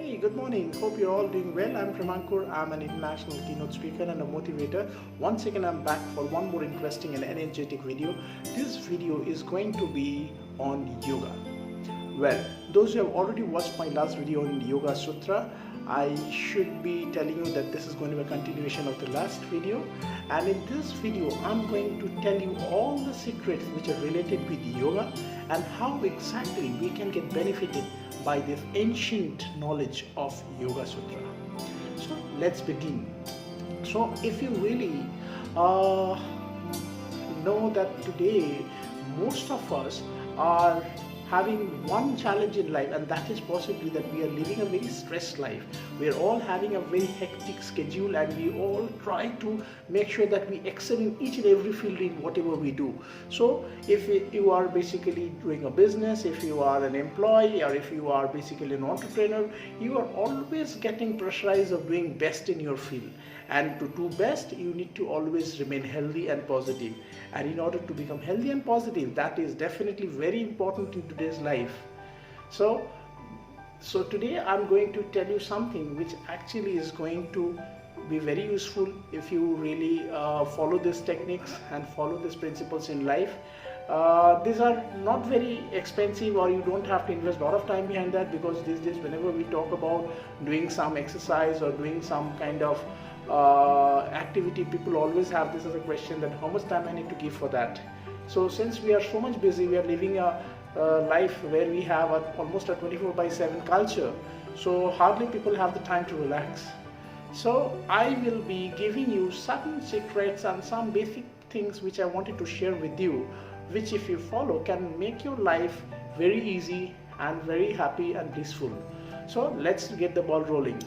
Hey, good morning. Hope you're all doing well. I'm Pramankur. I'm an international keynote speaker and a motivator. Once again, I'm back for one more interesting and energetic video. This video is going to be on yoga. Well, those who have already watched my last video on Yoga Sutra, I should be telling you that this is going to be a continuation of the last video. And in this video, I'm going to tell you all the secrets which are related with yoga and how exactly we can get benefited by this ancient knowledge of Yoga Sutra. So let's begin. So if you really know that today most of us are having one challenge in life, and that is possibly that we are living a very stressed life. We are all having a very hectic schedule, and we all try to make sure that we excel in each and every field in whatever we do. So if you are basically doing a business, if you are an employee, or if you are basically an entrepreneur, you are always getting pressurized of doing best in your field. And to do best, you need to always remain healthy and positive. And in order to become healthy and positive, that is definitely very important in today's life. So today I'm going to tell you something which actually is going to be very useful if you really follow these techniques and follow these principles in life. These are not very expensive, or you don't have to invest a lot of time behind that, because these days whenever we talk about doing some exercise or doing some kind of activity, people always have this as a question, that how much time I need to give for that. So since we are so much busy, we are living a life where we have almost a 24/7 culture, so hardly people have the time to relax. So I will be giving you certain secrets and some basic things which I wanted to share with you, which if you follow can make your life very easy and very happy and blissful. So let's get the ball rolling.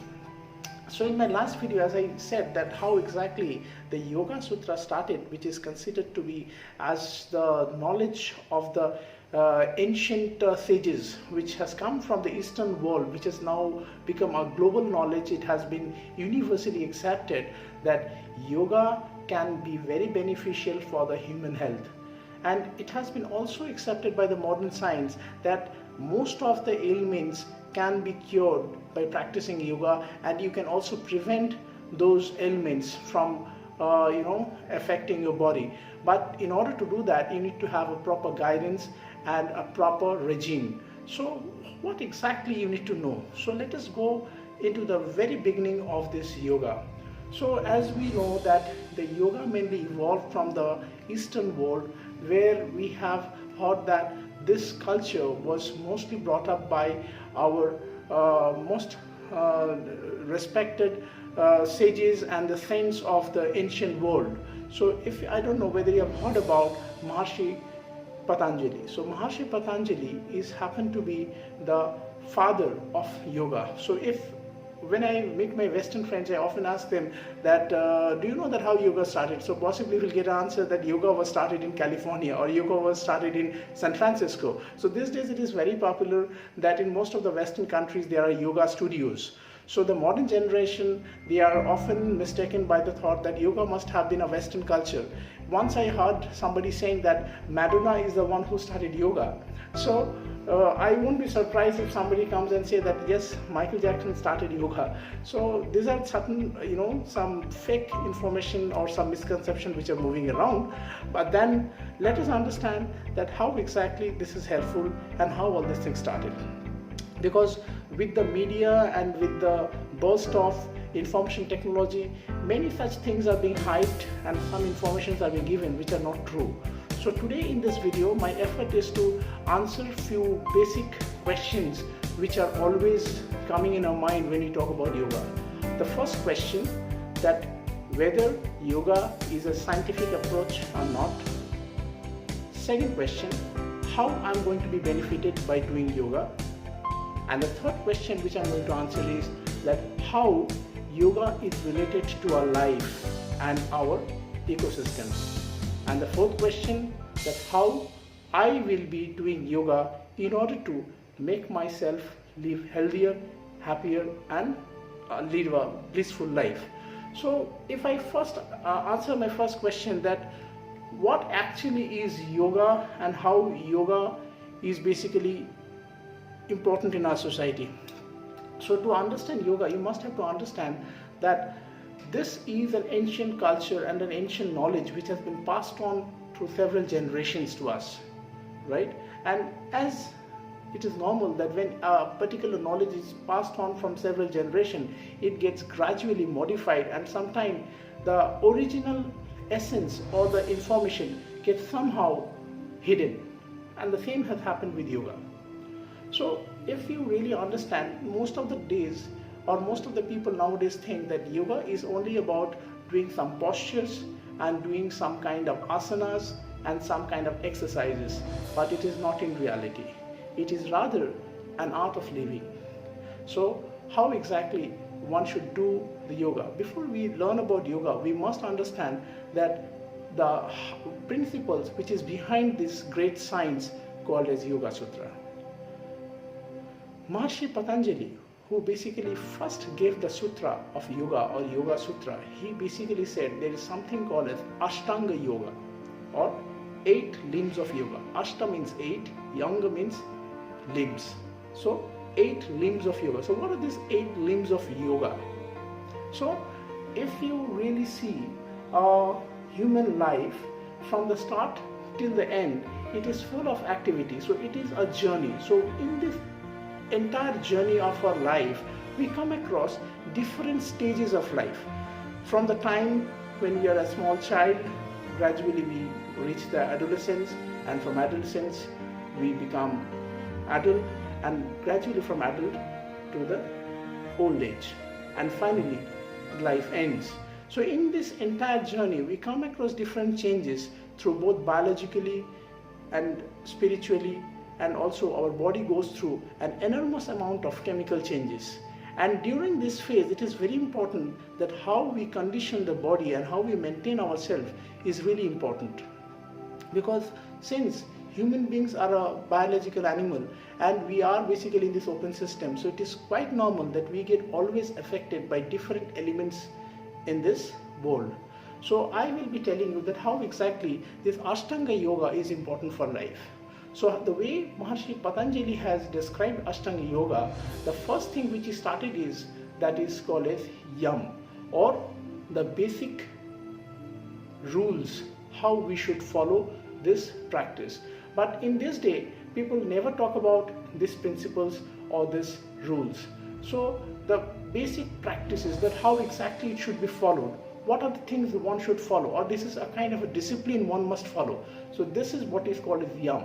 So in my last video, as I said, that how exactly the Yoga Sutra started, which is considered to be as the knowledge of the ancient sages, which has come from the Eastern world, which has now become a global knowledge. It has been universally accepted that yoga can be very beneficial for the human health. And it has been also accepted by the modern science that most of the ailments can be cured by practicing yoga, and you can also prevent those ailments from affecting your body. But in order to do that, you need to have a proper guidance and a proper regime. So what exactly you need to know? So let us go into the very beginning of this yoga. So as we know that the yoga mainly evolved from the Eastern world, where we have heard that this culture was mostly brought up by our most respected sages and the saints of the ancient world. So if I don't know whether you have heard about Maharishi Patanjali. So Maharishi Patanjali happened to be the father of yoga. So when I meet my Western friends, I often ask them that, do you know that how yoga started? So possibly we'll get an answer that yoga was started in California, or yoga was started in San Francisco. So these days it is very popular that in most of the Western countries there are yoga studios. So the modern generation, they are often mistaken by the thought that yoga must have been a Western culture. Once I heard somebody saying that Madonna is the one who started yoga. So I won't be surprised if somebody comes and say that yes, Michael Jackson started yoga. So these are certain, some fake information or some misconception which are moving around. But then let us understand that how exactly this is helpful and how all these things started. Because with the media and with the burst of information technology, many such things are being hyped and some informations are being given which are not true. So today in this video, my effort is to answer few basic questions which are always coming in our mind when we talk about yoga. The first question, that whether yoga is a scientific approach or not. Second question, how I'm going to be benefited by doing yoga. And the third question which I'm going to answer is that how yoga is related to our life and our ecosystems. And the fourth question, that how I will be doing yoga in order to make myself live healthier, happier, and live a blissful life. So if I first answer my first question, that what actually is yoga and how yoga is basically important in our society. So to understand yoga, you must have to understand that this is an ancient culture and an ancient knowledge which has been passed on through several generations to us, right? And as it is normal that when a particular knowledge is passed on from several generations, it gets gradually modified, and sometimes the original essence or the information gets somehow hidden. And the same has happened with yoga. So if you really understand, most of the days or most of the people nowadays think that yoga is only about doing some postures and doing some kind of asanas and some kind of exercises, but it is not in reality. It is rather an art of living. So how exactly one should do the yoga? Before we learn about yoga, we must understand that the principles which is behind this great science called as Yoga Sutra. Maharishi Patanjali, who basically first gave the sutra of yoga or Yoga Sutra, he basically said there is something called as Ashtanga Yoga or 8 limbs of yoga. Ashta means 8, Yanga means limbs. So 8 limbs of yoga. So what are these 8 limbs of yoga? So if you really see human life from the start till the end, it is full of activity. So it is a journey. So in this entire journey of our life, we come across different stages of life. From the time when we are a small child, gradually we reach the adolescence, and from adolescence we become adult, and gradually from adult to the old age, and finally life ends. So in this entire journey, we come across different changes through both biologically and spiritually, and also our body goes through an enormous amount of chemical changes. And during this phase, it is very important that how we condition the body and how we maintain ourselves is really important. Because since human beings are a biological animal and we are basically in this open system, so it is quite normal that we get always affected by different elements in this world. So I will be telling you that how exactly this Ashtanga Yoga is important for life. So the way Maharishi Patanjali has described Ashtanga Yoga, the first thing which he started is that is called as Yam, or the basic rules how we should follow this practice. But in this day, people never talk about these principles or these rules. So the basic practices, that how exactly it should be followed, what are the things that one should follow, or this is a kind of a discipline one must follow. So this is what is called as Yam.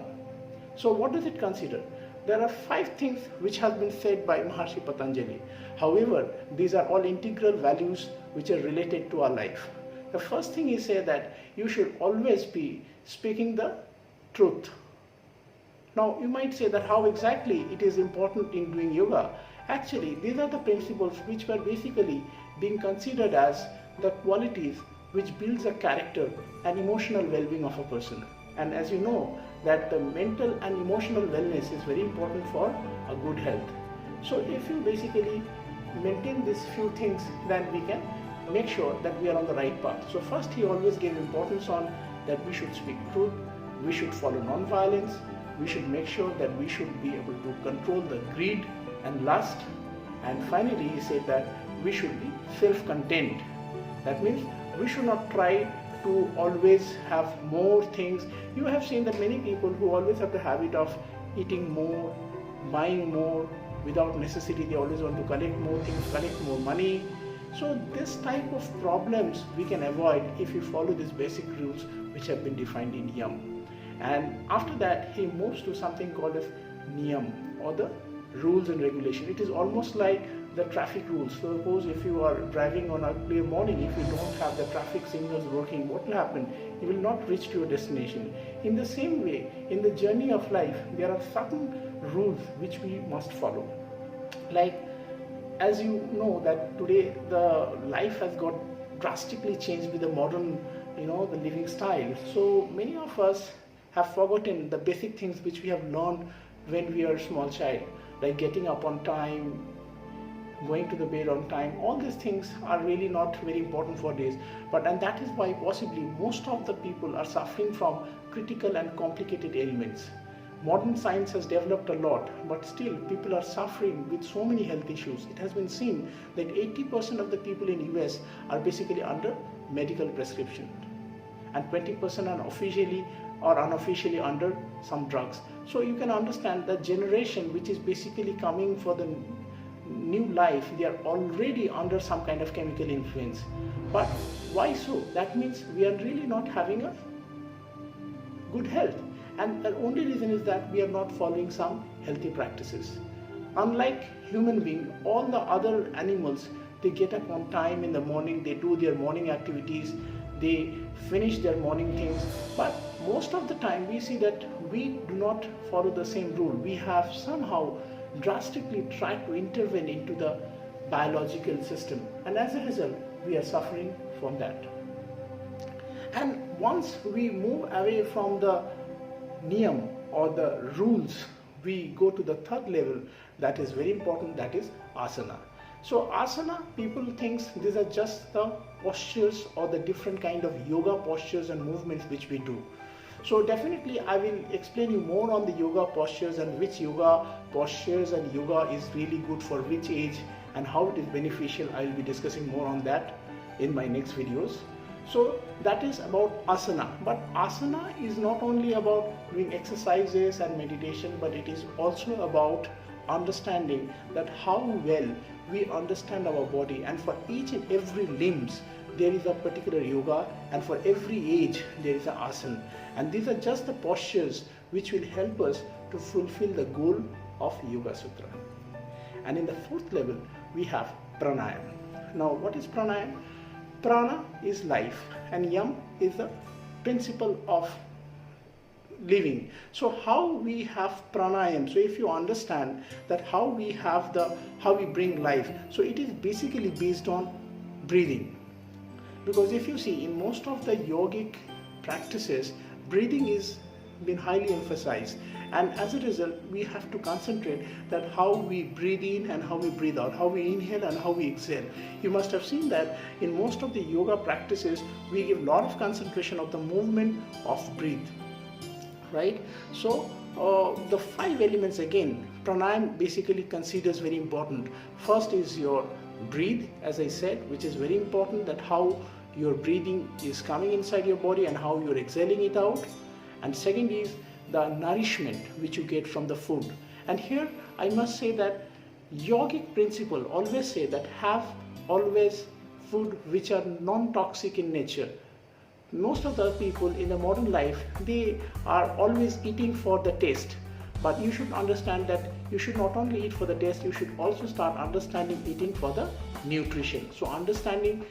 So what does it consider? There are 5 things which have been said by Maharishi Patanjali. However, these are all integral values which are related to our life. The first thing he said that you should always be speaking the truth. Now you might say that how exactly it is important in doing yoga. Actually, these are the principles which were basically being considered as the qualities which builds a character and emotional well-being of a person. And as you know, that the mental and emotional wellness is very important for a good health. So if you basically maintain these few things, then we can make sure that we are on the right path. So first, he always gave importance on that we should speak truth, we should follow non-violence, we should make sure that we should be able to control the greed and lust, and finally he said that we should be self-content. That means we should not try to always have more things. You have seen that many people who always have the habit of eating more, buying more without necessity, they always want to collect more things, collect more money. So this type of problems we can avoid if we follow these basic rules which have been defined in Yam. And after that he moves to something called as Niyam, or the rules and regulation. It is almost like the traffic rules. So suppose if you are driving on a clear morning, if you don't have the traffic signals working, what will happen? You will not reach to your destination. In the same way, in the journey of life, there are certain rules which we must follow. Like, as you know that today the life has got drastically changed with the modern, the living style. So many of us have forgotten the basic things which we have learned when we are a small child, like getting up on time, going to the bed on time. All these things are really not very important for days. And that is why possibly most of the people are suffering from critical and complicated ailments. Modern science has developed a lot, but still people are suffering with so many health issues. It has been seen that 80% of the people in US are basically under medical prescription, and 20% are officially or unofficially under some drugs. So you can understand the generation which is basically coming for the new life, they are already under some kind of chemical influence. But why so? That means we are really not having a good health, and the only reason is that we are not following some healthy practices. Unlike human being, all the other animals, they get up on time in the morning, they do their morning activities, they finish their morning things. But most of the time we see that we do not follow the same rule. We have somehow drastically tried to intervene into the biological system, and as a result we are suffering from that. And once we move away from the niyam or the rules, we go to the third level that is very important, that is asana. So asana, people think these are just the postures or the different kind of yoga postures and movements which we do. So definitely I will explain you more on the yoga postures and which yoga postures and yoga is really good for which age and how it is beneficial. I will be discussing more on that in my next videos. So that is about asana. But asana is not only about doing exercises and meditation, but it is also about understanding that how well we understand our body, and for each and every limbs there is a particular yoga, and for every age there is an asana, and these are just the postures which will help us to fulfill the goal of Yoga Sutra. And in the fourth level we have pranayama. Now what is pranayama? Prana is life and yam is the principle of living. So how we have pranayam, so if you understand that how we bring life, so it is basically based on breathing. Because if you see in most of the yogic practices, breathing is been highly emphasized, and as a result we have to concentrate that how we breathe in and how we breathe out, how we inhale and how we exhale. You must have seen that in most of the yoga practices we give a lot of concentration of the movement of breathe, right? So the 5 elements again pranayama basically considers very important. First is your breathe, as I said, which is very important, that how your breathing is coming inside your body and how you're exhaling it out. And second is the nourishment which you get from the food. And here I must say that yogic principle always say that have always food which are non-toxic in nature. Most of the people in the modern life, they are always eating for the taste, but you should understand that you should not only eat for the taste, you should also start understanding eating for the nutrition. So understanding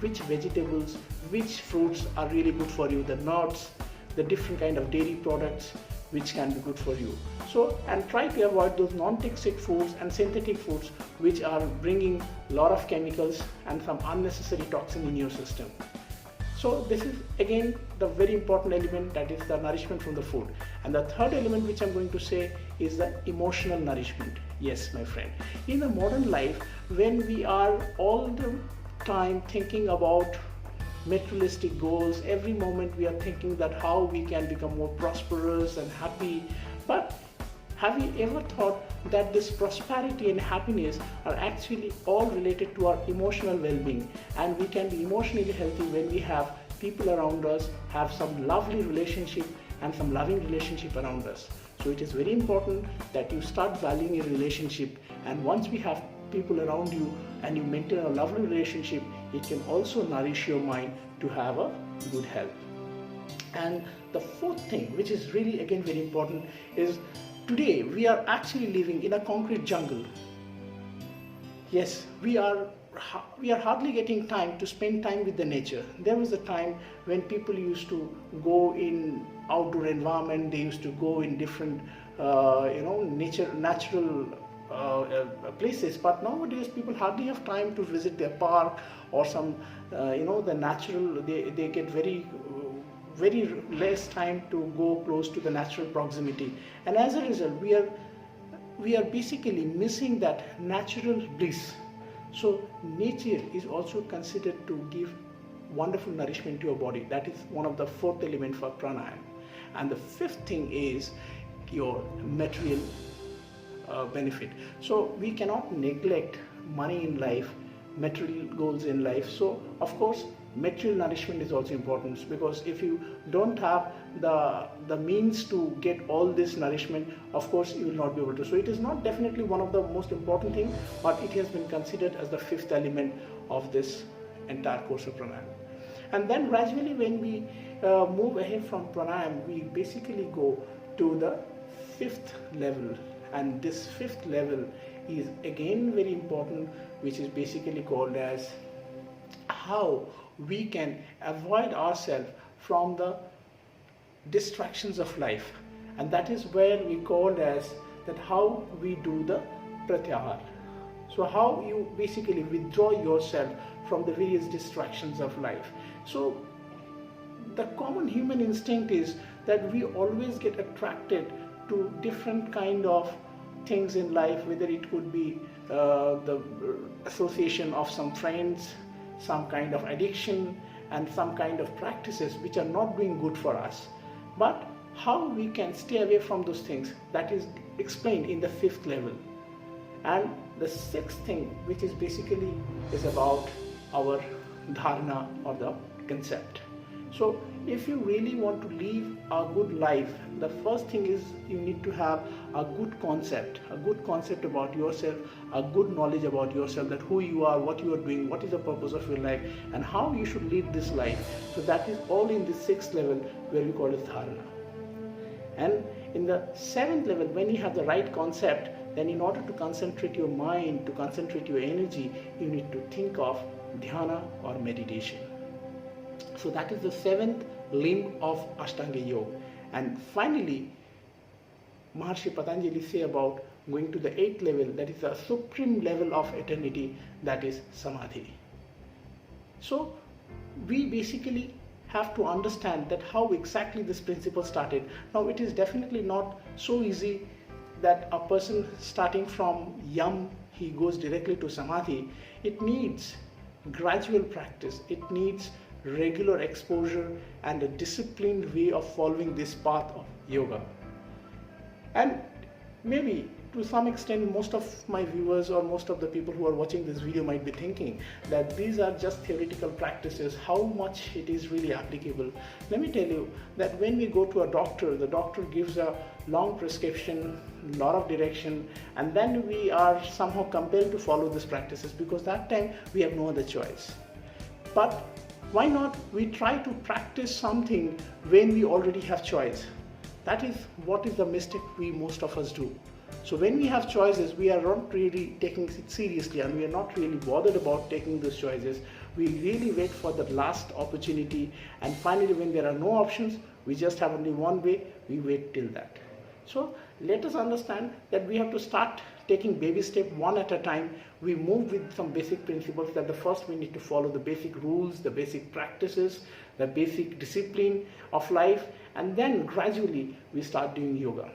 which vegetables, which fruits are really good for you, the nuts, the different kind of dairy products which can be good for you. So, and try to avoid those non-toxic foods and synthetic foods which are bringing a lot of chemicals and some unnecessary toxin in your system. So this is again the very important element, that is the nourishment from the food. And the third element which I'm going to say is the emotional nourishment. Yes, my friend, in the modern life, when we are all the time thinking about materialistic goals, every moment we are thinking that how we can become more prosperous and happy, but have you ever thought that this prosperity and happiness are actually all related to our emotional well-being, and we can be emotionally healthy when we have people around us, have some lovely relationship and some loving relationship around us. So it is very important that you start valuing your relationship, and once we have people around you and you maintain a lovely relationship, it can also nourish your mind to have a good health. And the fourth thing, which is really again very important, is today we are actually living in a concrete jungle. Yes, we are hardly getting time to spend time with the nature. There was a time when people used to go in outdoor environment, they used to go in different natural places, but nowadays people hardly have time to visit their park or some the natural, they get very less time to go close to the natural proximity, and as a result we are basically missing that natural bliss. So nature is also considered to give wonderful nourishment to your body. That is one of the fourth element for pranayama. And the fifth thing is your material benefit. So we cannot neglect money in life, material goals in life. So of course material nourishment is also important, because if you don't have the means to get all this nourishment, of course you will not be able to. So it is not definitely one of the most important thing, but it has been considered as the fifth element of this entire course of pranayama. And then gradually when we move ahead from pranayama, we basically go to the fifth level, and this fifth level is again very important, which is basically called as how we can avoid ourselves from the distractions of life. And that is where we called as that how we do the pratyahar. So how you basically withdraw yourself from the various distractions of life. So the common human instinct is that we always get attracted to different kind of things in life, whether it could be the association of some friends, some kind of addiction, and some kind of practices which are not doing good for us. But how we can stay away from those things, that is explained in the fifth level. And the sixth thing, which is basically is about our dharana or the concept. So if you really want to live a good life, the first thing is you need to have a good concept about yourself, a good knowledge about yourself, that who you are, what you are doing, what is the purpose of your life, and how you should live this life. So that is all in the sixth level, where we call it dharana. And in the seventh level, when you have the right concept, then in order to concentrate your mind, to concentrate your energy, you need to think of dhyana or meditation. So that is the seventh limb of Ashtanga Yoga. And finally, Maharshi Patanjali say about going to the eighth level, that is the supreme level of eternity, that is Samadhi. So we basically have to understand that how exactly this principle started. Now it is definitely not so easy that a person starting from yam, he goes directly to Samadhi. It needs gradual practice. It needs regular exposure and a disciplined way of following this path of yoga. And maybe to some extent most of my viewers or most of the people who are watching this video might be thinking that these are just theoretical practices, how much it is really applicable. Let me tell you that when we go to a doctor, the doctor gives a long prescription, lot of direction, and then we are somehow compelled to follow these practices, because that time we have no other choice. But why not we try to practice something when we already have choice? That is what is the mistake we most of us do. So when we have choices, we are not really taking it seriously, and we are not really bothered about taking those choices. We really wait for the last opportunity, and finally when there are no options, we just have only one way, we wait till that. So let us understand that we have to start taking baby step one at a time. We move with some basic principles, that the first we need to follow the basic rules, the basic practices, the basic discipline of life, and then gradually we start doing yoga,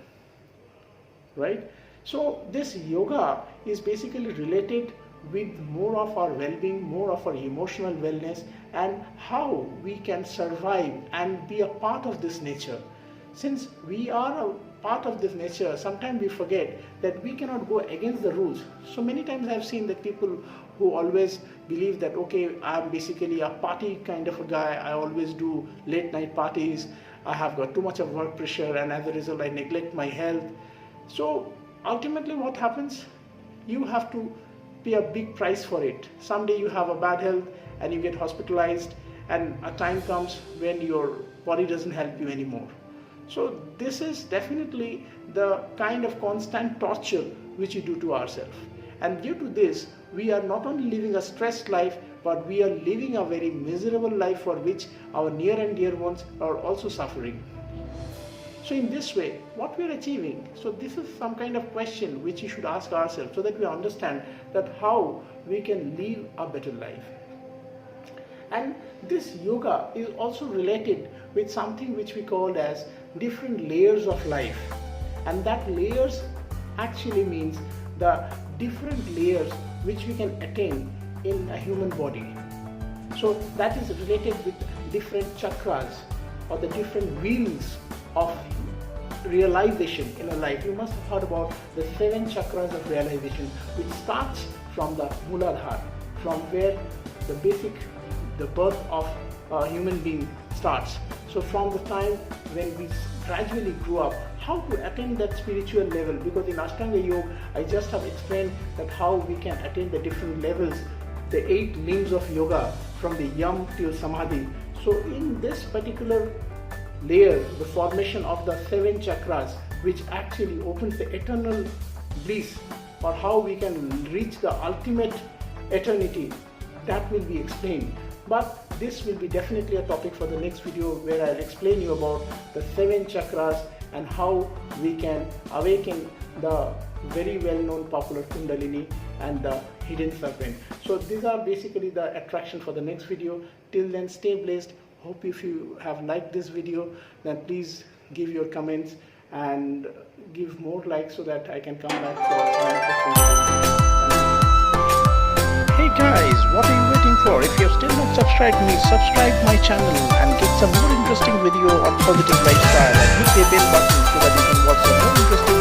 right? So this yoga is basically related with more of our well-being, more of our emotional wellness, and how we can survive and be a part of this nature. Since we are a part of this nature, sometimes we forget that we cannot go against the rules. So many times I have seen that people who always believe that, okay, I'm basically a party kind of a guy, I always do late night parties, I have got too much of work pressure, and as a result I neglect my health. So ultimately what happens? You have to pay a big price for it. Someday you have a bad health and you get hospitalized, and a time comes when your body doesn't help you anymore. So this is definitely the kind of constant torture which we do to ourselves. And due to this, we are not only living a stressed life, but we are living a very miserable life for which our near and dear ones are also suffering. So in this way, what we are achieving? So this is some kind of question which we should ask ourselves, so that we understand that how we can live a better life. And this yoga is also related with something which we call as different layers of life. And that layers actually means the different layers which we can attain in a human body. So that is related with different chakras, or the different wheels of realization in a life, you must have heard about the 7 chakras of realization, which starts from the Muladhara, from where the birth of a human being starts. So from the time when we gradually grew up, how to attain that spiritual level, because in Ashtanga Yoga I just have explained that how we can attain the different levels, the 8 limbs of yoga from the yam till samadhi. So in this particular layer, the formation of the 7 chakras, which actually opens the eternal bliss, or how we can reach the ultimate eternity, that will be explained. But this will be definitely a topic for the next video, where I'll explain you about the 7 chakras and how we can awaken the very well-known popular Kundalini and the hidden serpent. So these are basically the attraction for the next video. Till then, stay blessed. Hope if you have liked this video, then please give your comments and give more likes so that I can come back for some interesting videos. Hey guys, what are you waiting for? If you have still not subscribed me, subscribe my channel and get some more interesting video on positive lifestyle, and hit the bell button so that you can watch some more interesting